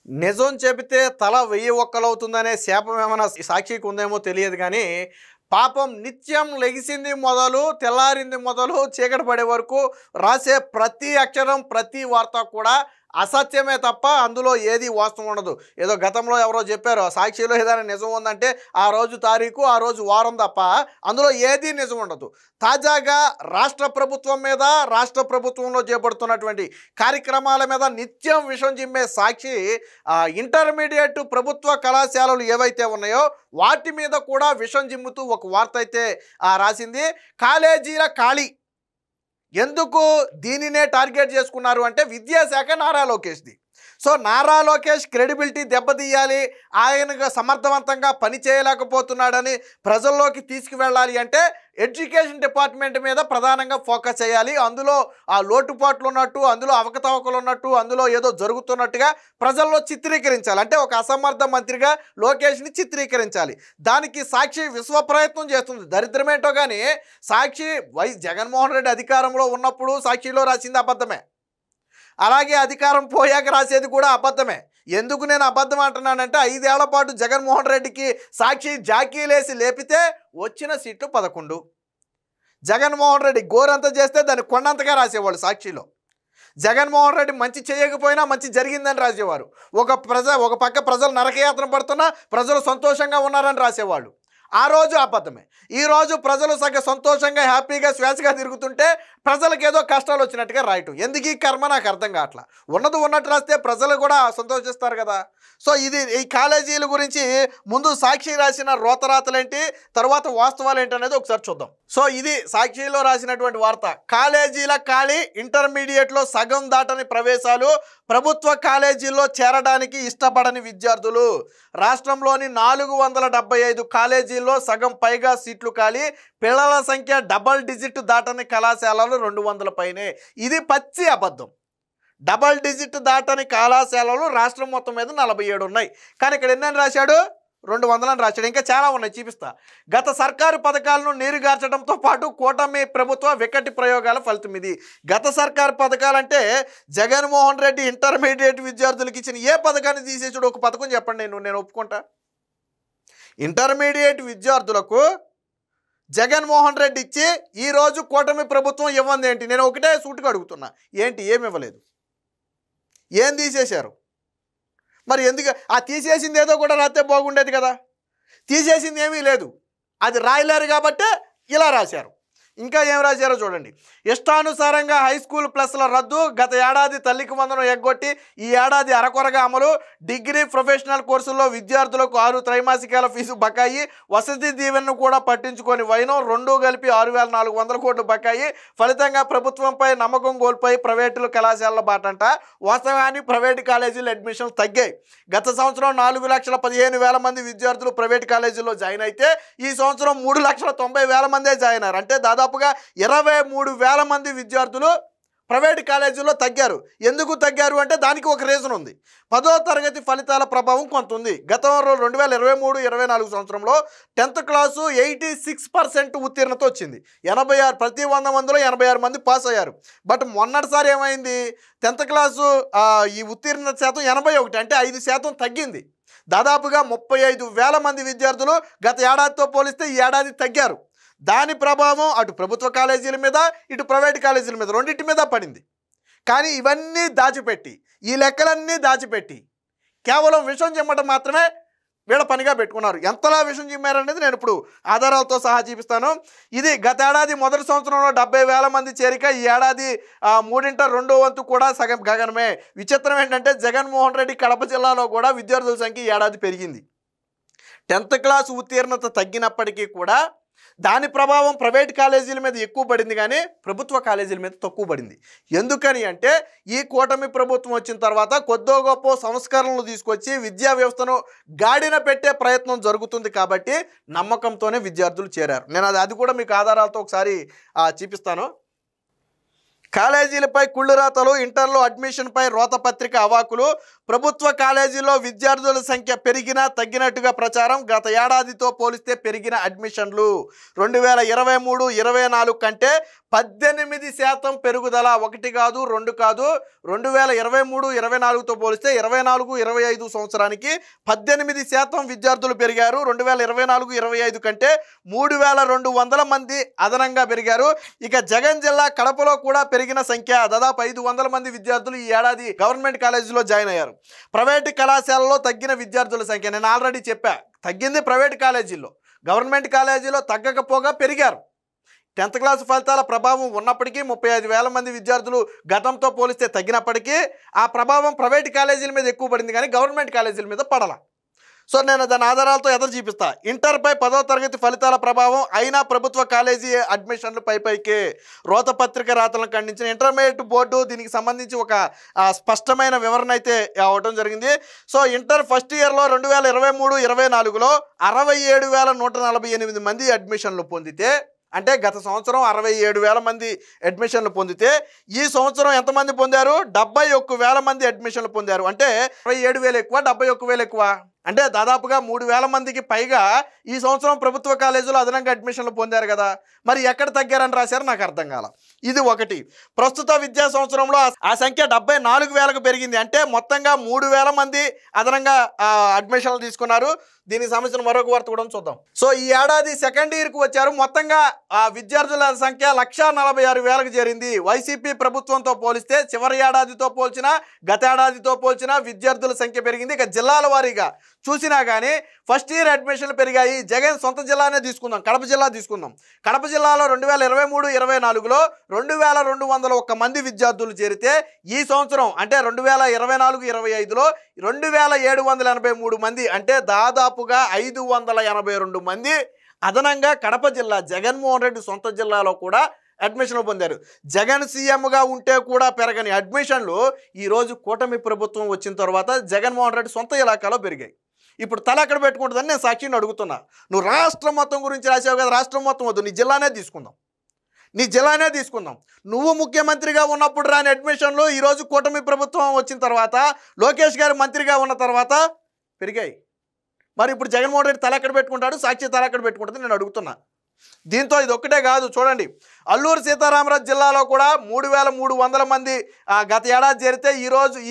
నిజం చెబితే తల 1000 ఒక్కలవుతుందనే శాపం ఏమైనా సాక్షికి ఉందేమో తెలియదు కానీ పాపం నిత్యం లెగిసింది మొదలు తెల్లారింది మొదలు చీకటి పడే వరకు రాసే ప్రతి అక్షరం ప్రతి వార్త కూడా అసత్యమే తప్ప అందులో ఏది వాస్తవం ఉండదు. ఏదో గతంలో ఎవరో చెప్పారు సాక్షిలో ఏదైనా నిజం ఉందంటే ఆ రోజు తారీఖు ఆ రోజు వారం తప్ప అందులో ఏది నిజం ఉండదు. తాజాగా రాష్ట్ర ప్రభుత్వం మీద రాష్ట్ర ప్రభుత్వంలో చేపడుతున్నటువంటి కార్యక్రమాల మీద నిత్యం విషం చిమ్మే సాక్షి ఇంటర్మీడియట్ ప్రభుత్వ కళాశాలలు ఏవైతే ఉన్నాయో వాటి మీద కూడా విషం చిమ్ముతూ ఒక వార్త అయితే రాసింది. కాలేజీల ఖాళీ ఎందుకు దీనినే టార్గెట్ చేసుకున్నారు అంటే విద్యాశాఖ నారా లోకేష్ది. సో నారా లోకేష్ క్రెడిబిలిటీ దెబ్బతీయాలి, ఆయనగా సమర్థవంతంగా పని చేయలేకపోతున్నాడని ప్రజల్లోకి తీసుకువెళ్ళాలి అంటే ఎడ్యుకేషన్ డిపార్ట్మెంట్ మీద ప్రధానంగా ఫోకస్ చేయాలి. అందులో ఆ లోటుపాట్లు ఉన్నట్టు, అందులో అవకతవకలు ఉన్నట్టు, అందులో ఏదో జరుగుతున్నట్టుగా ప్రజల్లో చిత్రీకరించాలి. అంటే ఒక అసమర్థ మంత్రిగా లోకేష్ని చిత్రీకరించాలి. దానికి సాక్షి విశ్వ ప్రయత్నం చేస్తుంది. దరిద్రమేంటో కానీ సాక్షి జగన్మోహన్ రెడ్డి అధికారంలో ఉన్నప్పుడు సాక్షిలో రాసింది అబద్ధమే, అలాగే అధికారం పోయాక రాసేది కూడా అబద్ధమే. ఎందుకు నేను అబద్ధం అంటున్నానంటే 5 ఏళ్ల పాటు జగన్మోహన్ రెడ్డికి సాక్షి జాకీలేసి లేపితే వచ్చిన సీట్లు 11. జగన్మోహన్ రెడ్డి గోరంత చేస్తే దాన్ని కొండంతగా రాసేవాళ్ళు సాక్షిలో. జగన్మోహన్ రెడ్డి మంచి చేయకపోయినా మంచి జరిగిందని రాసేవారు. ఒక పక్క ప్రజలు నరకయాత్ర పడుతున్నా ప్రజలు సంతోషంగా ఉన్నారని రాసేవాళ్ళు. ఆ రోజు అబద్ధమే. ఈరోజు ప్రజలు సంతోషంగా హ్యాపీగా స్వేచ్ఛగా తిరుగుతుంటే ప్రజలకు ఏదో కష్టాలు వచ్చినట్టుగా రాయటం. ఎందుకు ఈ కర్మ నాకు అర్థం కావట్లా. ఉన్నది ఉన్నట్టు రాస్తే ప్రజలు కూడా సంతోషిస్తారు కదా. సో ఈ కాలేజీల గురించి ముందు సాక్షి రాసిన రోతరాతలేంటి, తర్వాత వాస్తవాలు ఏంటి అనేది ఒకసారి చూద్దాం. సో ఇది సాక్షిలో రాసినటువంటి వార్త. కాలేజీల ఖాళీ, ఇంటర్మీడియట్లో సగం దాటని ప్రవేశాలు, ప్రభుత్వ కాలేజీల్లో చేరడానికి ఇష్టపడని విద్యార్థులు. రాష్ట్రంలోని 475 కాలేజీల్లో సగం పైగా సీట్లు ఖాళీ, పిల్లల సంఖ్య డబల్ డిజిట్ దాటని కళాశాలలు 200 పైనే. ఇది పచ్చి అబద్ధం. డబల్ డిజిట్ దాటని కళాశాలలు రాష్ట్రం మొత్తం మీద 47 ఉన్నాయి. కానీ ఇక్కడ ఎన్నని రాశాడు? 200 అని రాశాడు. ఇంకా చాలా ఉన్నాయి, చూపిస్తా. గత సర్కారు పథకాలను నీరుగార్చడంతో పాటు కూటమి ప్రభుత్వ వికటి ప్రయోగాల ఫలితం ఇది. గత సర్కారు పథకాలంటే జగన్మోహన్ రెడ్డి ఇంటర్మీడియట్ విద్యార్థులకు ఇచ్చిన ఏ పథకాన్ని తీసేసాడు? ఒక పథకం చెప్పండి, నేను ఒప్పుకుంటా. ఇంటర్మీడియట్ విద్యార్థులకు జగన్మోహన్ రెడ్డి ఇచ్చి ఈరోజు కూటమి ప్రభుత్వం ఇవ్వంది ఏంటి? నేను ఒకటే సూటుగా అడుగుతున్నా, ఏంటి? ఏమి ఇవ్వలేదు, ఏం తీసేశారు? మరి ఎందుకు తీసేసింది? ఏదో కూడా రాస్తే బాగుండేది కదా. తీసేసింది ఏమీ లేదు, అది రాయలేరు కాబట్టి ఇలా రాశారు. ఇంకా ఏం రాశారో చూడండి. ఇష్టానుసారంగా హై స్కూల్ ప్లస్ల రద్దు, గత ఏడాది తల్లికి వందనం ఎగ్గొట్టి ఈ ఏడాది అరకొరగా అమలు, డిగ్రీ ప్రొఫెషనల్ కోర్సుల్లో విద్యార్థులకు 6 త్రైమాసికాల ఫీజు బకాయి, వసతి దీవెనను కూడా పట్టించుకొని వైనం, 2 కలిపి 6,400 కోట్లు బకాయి. ఫలితంగా ప్రభుత్వంపై నమ్మకం కోల్పోయి ప్రైవేటు కళాశాలల బాటంట. వాస్తవానికి ప్రైవేటు కాలేజీలు అడ్మిషన్లు తగ్గాయి. గత సంవత్సరం 4,15,000 మంది విద్యార్థులు ప్రైవేట్ కాలేజీల్లో జాయిన్ అయితే ఈ సంవత్సరం 3,90,000 మందే జాయిన్ అయ్యారు. అంటే దాదాపుగా 23,000 మంది విద్యార్థులు ప్రైవేట్ కాలేజీల్లో తగ్గారు. ఎందుకు తగ్గారు అంటే దానికి ఒక రీజన్ ఉంది. 10వ తరగతి ఫలితాల ప్రభావం కొంత ఉంది. గతంలో 2023-24 సంవత్సరంలో 10th క్లాసు 86% ఉత్తీర్ణత వచ్చింది. 86 ప్రతి 100 మందిలో 86 మంది పాస్ అయ్యారు. బట్ మొన్నటిసారి ఏమైంది? 10th క్లాసు ఈ ఉత్తీర్ణత శాతం 81, అంటే 5% తగ్గింది. దాదాపుగా 35,000 మంది విద్యార్థులు గత ఏడాదితో పోలిస్తే ఈ ఏడాది తగ్గారు. దాని ప్రభావం అటు ప్రభుత్వ కాలేజీల మీద ఇటు ప్రైవేట్ కాలేజీల మీద రెండింటి మీద పడింది. కానీ ఇవన్నీ దాచిపెట్టి, ఈ లెక్కలన్నీ దాచిపెట్టి కేవలం విషం చిమ్మటం మాత్రమే వీళ్ళ పనిగా పెట్టుకున్నారు. ఎంతలా విషం చిమ్మారనేది నేను ఇప్పుడు ఆధారాలతో సహా చూపిస్తాను. ఇది గత ఏడాది మొదటి సంవత్సరంలో 70,000 మంది చేరిక, ఈ ఏడాది 3/2 వంతు కూడా సగం గగనమే. విచిత్రం ఏంటంటే జగన్మోహన్ రెడ్డి కడప జిల్లాలో కూడా విద్యార్థుల సంఖ్య ఈ ఏడాది పెరిగింది. 10th క్లాసు ఉత్తీర్ణత తగ్గినప్పటికీ కూడా దాని ప్రభావం ప్రైవేట్ కాలేజీల మీద ఎక్కువ పడింది కానీ ప్రభుత్వ కాలేజీల మీద తక్కువ పడింది. ఎందుకని అంటే ఈ కూటమి ప్రభుత్వం వచ్చిన తర్వాత కొద్దో గొప్ప సంస్కరణలు తీసుకొచ్చి విద్యా వ్యవస్థను గాడిన పెట్టే ప్రయత్నం జరుగుతుంది కాబట్టి నమ్మకంతోనే విద్యార్థులు చేరారు. నేను అది కూడా మీకు ఆధారాలతో ఒకసారి చూపిస్తాను. కాలేజీలపై కుళ్ళురాతలు, ఇంటర్లో అడ్మిషన్పై రోతపత్రిక అవాకులు, ప్రభుత్వ కాలేజీల్లో విద్యార్థుల సంఖ్య పెరిగినా తగ్గినట్టుగా ప్రచారం. గత ఏడాదితో పోలిస్తే పెరిగిన అడ్మిషన్లు 2023-24 కంటే 18% పెరుగుదల. ఒకటి కాదు, రెండు కాదు. 2023-24తో పోలిస్తే 24-25 సంవత్సరానికి 18% విద్యార్థులు పెరిగారు. 2024-25 కంటే 3200 మంది అదనంగా పెరిగారు. ఇక జగన్ జిల్లా కడపలో కూడా పెరిగిన సంఖ్య. దాదాపు 500 మంది విద్యార్థులు ఈ ఏడాది గవర్నమెంట్ కాలేజీలో జాయిన్ అయ్యారు. ప్రైవేటు కళాశాలలో తగ్గిన విద్యార్థుల సంఖ్య నేను ఆల్రెడీ చెప్పా. తగ్గింది ప్రైవేట్ కాలేజీల్లో, గవర్నమెంట్ కాలేజీలో తగ్గకపోగా పెరిగారు. 10th క్లాస్ ఫలితాల ప్రభావం ఉన్నప్పటికీ 35,000 మంది విద్యార్థులు గతంతో పోలిస్తే తగ్గినప్పటికీ ఆ ప్రభావం ప్రైవేట్ కాలేజీల మీద ఎక్కువ పడింది కానీ గవర్నమెంట్ కాలేజీల మీద పడల. సో నేను దాని ఆధారాలతో ఎదురు చూపిస్తా. ఇంటర్పై 10వ తరగతి ఫలితాల ప్రభావం అయినా ప్రభుత్వ కాలేజీ అడ్మిషన్లు పైకే. రోతపత్రిక రాతలను ఖండించిన ఇంటర్మీడియట్ బోర్డు దీనికి సంబంధించి ఒక స్పష్టమైన వివరణ అయితే అవ్వడం జరిగింది. సో ఇంటర్ ఫస్ట్ ఇయర్లో 2023-24లో 67,148 మంది అడ్మిషన్లు పొందితే, అంటే గత సంవత్సరం 67,000 మంది అడ్మిషన్లు పొందితే ఈ సంవత్సరం ఎంతమంది పొందారు? 71,000 మంది అడ్మిషన్లు పొందారు. అంటే 27,000 ఎక్కువ, 71,000 ఎక్కువ. అంటే దాదాపుగా 3,000 మందికి పైగా ఈ సంవత్సరం ప్రభుత్వ కాలేజీలో అదనంగా అడ్మిషన్లు పొందారు కదా. మరి ఎక్కడ తగ్గారని రాశారు నాకు అర్థం కాల. ఇది ఒకటి. ప్రస్తుత విద్యా సంవత్సరంలో ఆ సంఖ్య 74,000కు పెరిగింది. అంటే మొత్తంగా 3,000 మంది అదనంగా అడ్మిషన్లు తీసుకున్నారు. దీనికి సంబంధించిన మరొక వార్త కూడా చూద్దాం. సో ఈ ఏడాది సెకండ్ ఇయర్కు వచ్చారు. మొత్తంగా విద్యార్థుల సంఖ్య 146,000కు చేరింది. వైసీపీ ప్రభుత్వంతో పోలిస్తే చివరి ఏడాదితో పోల్చినా గత ఏడాదితో పోల్చినా విద్యార్థుల సంఖ్య పెరిగింది. ఇక జిల్లాల వారీగా చూసినా కానీ ఫస్ట్ ఇయర్ అడ్మిషన్లు పెరిగాయి. జగన్ సొంత జిల్లానే తీసుకుందాం, కడప జిల్లా తీసుకుందాం. కడప జిల్లాలో 2023-24లో 2,201 మంది విద్యార్థులు చేరితే ఈ సంవత్సరం అంటే 2024-25లో 2,783 మంది, అంటే దాదాపుగా 582 మంది అదనంగా కడప జిల్లా జగన్మోహన్ రెడ్డి సొంత జిల్లాలో కూడా అడ్మిషన్లు పొందారు. జగన్ సీఎంగా ఉంటే కూడా పెరగని అడ్మిషన్లు ఈరోజు కూటమి ప్రభుత్వం వచ్చిన తర్వాత జగన్మోహన్ రెడ్డి సొంత ఇలాకాలో పెరిగాయి. ఇప్పుడు తల ఎక్కడ పెట్టుకుంటుందని నేను సాక్షిని అడుగుతున్నా. నువ్వు రాష్ట్రం మొత్తం గురించి రాసావు కదా, రాష్ట్రం మొత్తం వద్దు, నీ జిల్లానే తీసుకుందాం. నువ్వు ముఖ్యమంత్రిగా ఉన్నప్పుడు రాని అడ్మిషన్లు ఈరోజు కూటమి ప్రభుత్వం వచ్చిన తర్వాత లోకేష్ గారు మంత్రిగా ఉన్న తర్వాత పెరిగాయి. మరి ఇప్పుడు జగన్మోహన్ రెడ్డి తల ఎక్కడ పెట్టుకుంటాడు, సాక్షి తల ఎక్కడ పెట్టుకుంటుంది నేను అడుగుతున్నా. దీంతో ఇది ఒక్కటే కాదు, చూడండి అల్లూరు సీతారామరాజు జిల్లాలో కూడా 3,300 మంది గత ఏడాది చేరితే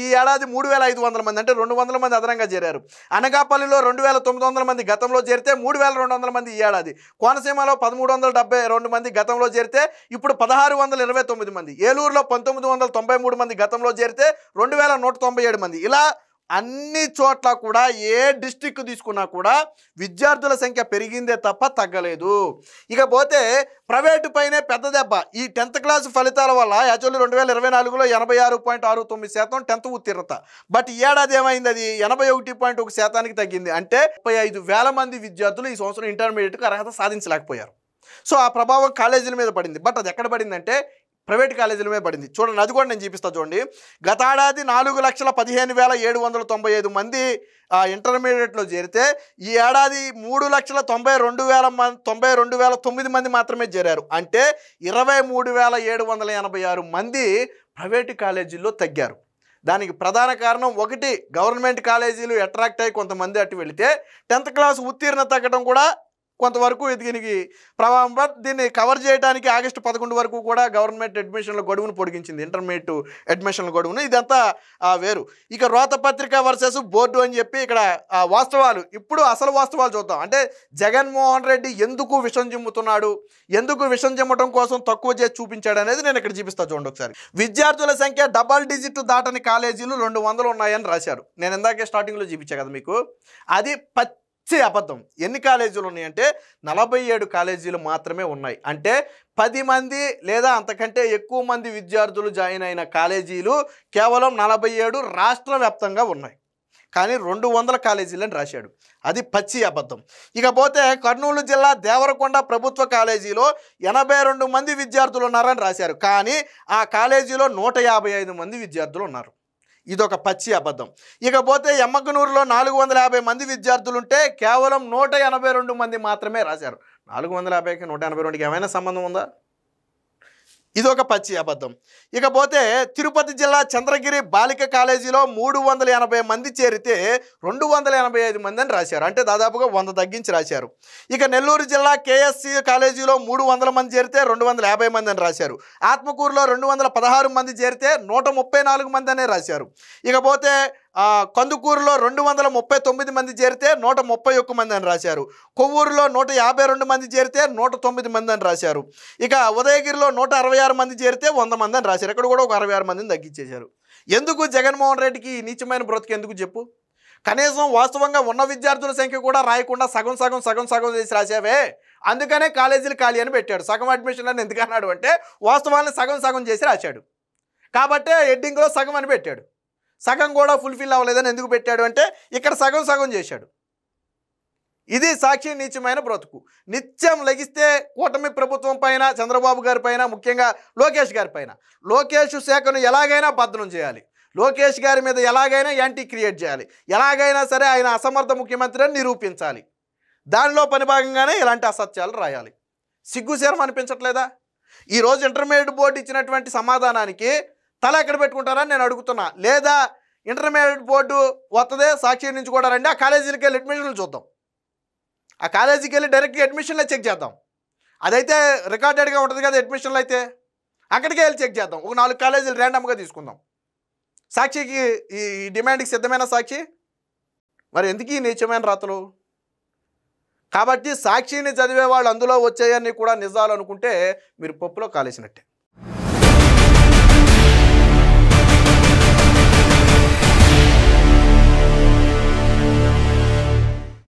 ఈ ఏడాది 3,500 మంది, అంటే 200 మంది అదనంగా చేరారు. అనకాపల్లిలో 2,900 మంది గతంలో చేరితే 3,200 మంది ఈ ఏడాది. కోనసీమలో 1,372 మంది గతంలో చేరితే ఇప్పుడు 1,629 మంది. ఏలూరులో 1,993 మంది గతంలో చేరితే 2,197 మంది. ఇలా అన్ని చోట్ల కూడా ఏ డిస్ట్రిక్ట్ తీసుకున్నా కూడా విద్యార్థుల సంఖ్య పెరిగిందే తప్ప తగ్గలేదు. ఇకపోతే ప్రైవేటు పైనే పెద్ద దెబ్బ. ఈ 10th క్లాస్ ఫలితాల వల్ల యాక్చువల్లీ 2024లో 86.69% 10th ఉత్తీర్ణత. బట్ ఈ ఏడాది ఏమైంది? అది 81.1%కి తగ్గింది. అంటే 35,000 మంది విద్యార్థులు ఈ సంవత్సరం ఇంటర్మీడియట్కి అర్హత సాధించలేకపోయారు. సో ఆ ప్రభావం కాలేజీల మీద పడింది. బట్ అది ఎక్కడ పడిందంటే ప్రైవేట్ కాలేజీల మీద పడింది. చూడండి, అది కూడా నేను చూపిస్తా. చూడండి, గత ఏడాది 4,15,795 మంది ఇంటర్మీడియట్లో చేరితే ఈ ఏడాది 3,92,009 మంది మాత్రమే చేరారు. అంటే 23,786 మంది ప్రైవేటు కాలేజీల్లో తగ్గారు. దానికి ప్రధాన కారణం ఒకటి, గవర్నమెంట్ కాలేజీలు అట్రాక్ట్ అయ్యి కొంతమంది అటు వెళితే 10th క్లాస్ ఉత్తీర్ణత తగ్గడం కూడా కొంతవరకు దీనికి ప్రభావం. బట్ దీన్ని కవర్ చేయడానికి ఆగస్టు 11 వరకు కూడా గవర్నమెంట్ అడ్మిషన్ల గడువును పొడిగించింది, ఇంటర్మీడియట్ అడ్మిషన్ల గడువును. ఇదంతా వేరు. ఇక రోతపత్రిక వర్సెస్ బోర్డు అని చెప్పి ఇక్కడ వాస్తవాలు, ఇప్పుడు అసలు వాస్తవాలు చూద్దాం. అంటే జగన్మోహన్ రెడ్డి ఎందుకు విషం చిమ్ముతున్నాడు, ఎందుకు విషం చిమ్మటం కోసం తక్కువ చేసి చూపించాడు అనేది నేను ఇక్కడ చూపిస్తా. చూడండి ఒకసారి. విద్యార్థుల సంఖ్య డబల్ డిజిట్ దాటని కాలేజీలు 200 ఉన్నాయని రాశారు. నేను ఇందాకే స్టార్టింగ్లో చూపించా కదా మీకు. అది అబద్ధం. ఎన్ని కాలేజీలు ఉన్నాయంటే 47 కాలేజీలు మాత్రమే ఉన్నాయి. అంటే 10 మంది లేదా అంతకంటే ఎక్కువ మంది విద్యార్థులు జాయిన్ అయిన కాలేజీలు కేవలం 47 రాష్ట్ర వ్యాప్తంగా ఉన్నాయి. కానీ 200 కాలేజీలని రాశాడు. అది పచ్చి అబద్ధం. ఇకపోతే కర్నూలు జిల్లా దేవరకొండ ప్రభుత్వ కాలేజీలో 82 మంది విద్యార్థులు ఉన్నారని రాశారు. కానీ ఆ కాలేజీలో 155 మంది విద్యార్థులు ఉన్నారు. ఇదొక పచ్చి అబద్ధం. ఇకపోతే ఎమ్మకనూరులో 450 మంది విద్యార్థులుంటే కేవలం 182 మంది మాత్రమే రాశారు. 450కి 182కి ఏమైనా సంబంధం ఉందా? ఇదొక పచ్చి అబద్ధం. ఇకపోతే తిరుపతి జిల్లా చంద్రగిరి బాలిక కాలేజీలో 380 మంది చేరితే 285 మంది అని రాశారు. అంటే దాదాపుగా 100 తగ్గించి రాశారు. ఇక నెల్లూరు జిల్లా కేఎస్సి కాలేజీలో 300 మంది చేరితే 250 మంది అని రాశారు. ఆత్మకూరులో 216 మంది చేరితే 134 మంది అనే రాశారు. ఇకపోతే కందుకూరులో 239 మంది చేరితే 131 మంది అని రాశారు. కొవ్వూరులో 152 మంది చేరితే 109 మంది అని రాశారు. ఇక ఉదయగిరిలో 166 మంది చేరితే 100 మంది అని రాశారు. ఇక్కడ కూడా ఒక 66 మందిని తగ్గించేశారు. ఎందుకు జగన్మోహన్ రెడ్డికి ఈ నీచమైన బ్రతుకు ఎందుకు చెప్పు? కనీసం వాస్తవంగా ఉన్న విద్యార్థుల సంఖ్య కూడా రాయకుండా సగం సగం సగం సగం చేసి రాసావే, అందుకనే కాలేజీలు ఖాళీ అని పెట్టాడు. సగం అడ్మిషన్ అని ఎందుకు అన్నాడు అంటే వాస్తవాన్ని సగం సగం చేసి రాశాడు కాబట్టే హెడ్డింగ్లో సగం అని పెట్టాడు. సగం కూడా ఫుల్ఫిల్ అవ్వలేదని ఎందుకు పెట్టాడు అంటే ఇక్కడ సగం సగం చేశాడు. ఇది సాక్షి నీచమైన బ్రతుకు. నిత్యం లెగిస్తే కూటమి ప్రభుత్వం పైన, చంద్రబాబు గారి పైన, ముఖ్యంగా లోకేష్ గారి పైన, లోకేష్ శాఖను ఎలాగైనా భద్రం చేయాలి, లోకేష్ గారి మీద ఎలాగైనా యాంటీ క్రియేట్ చేయాలి, ఎలాగైనా సరే ఆయన అసమర్థ ముఖ్యమంత్రి అని నిరూపించాలి. దానిలో పని భాగంగానే ఇలాంటి అసత్యాలు రాయాలి. సిగ్గుశరం అనిపించట్లేదా? ఈరోజు ఇంటర్మీడియట్ బోర్డు ఇచ్చినటువంటి సమాధానానికి తల ఎక్కడ పెట్టుకుంటారని నేను అడుగుతున్నా. లేదా ఇంటర్మీడియట్ బోర్డు వస్తుంది సాక్షి నుంచి కూడా రండి, ఆ కాలేజీకి వెళ్ళి అడ్మిషన్లు చూద్దాం, ఆ కాలేజీకి వెళ్ళి డైరెక్ట్గా అడ్మిషన్లే చెక్ చేద్దాం. అదైతే రికార్డెడ్గా ఉంటుంది కదా అడ్మిషన్లు అయితే, అక్కడికే వెళ్ళి చెక్ చేద్దాం. ఒక 4 కాలేజీలు ర్యాండమ్గా తీసుకుందాం. సాక్షికి ఈ డిమాండ్కి సిద్ధమైన సాక్షి మరి ఎందుకు ఈ నీచమైన రాతలు? కాబట్టి సాక్షిని చదివే వాళ్ళు అందులో వచ్చేయన్నీ కూడా నిజాలు అనుకుంటే మీరు పప్పులో కాలేసినట్టే.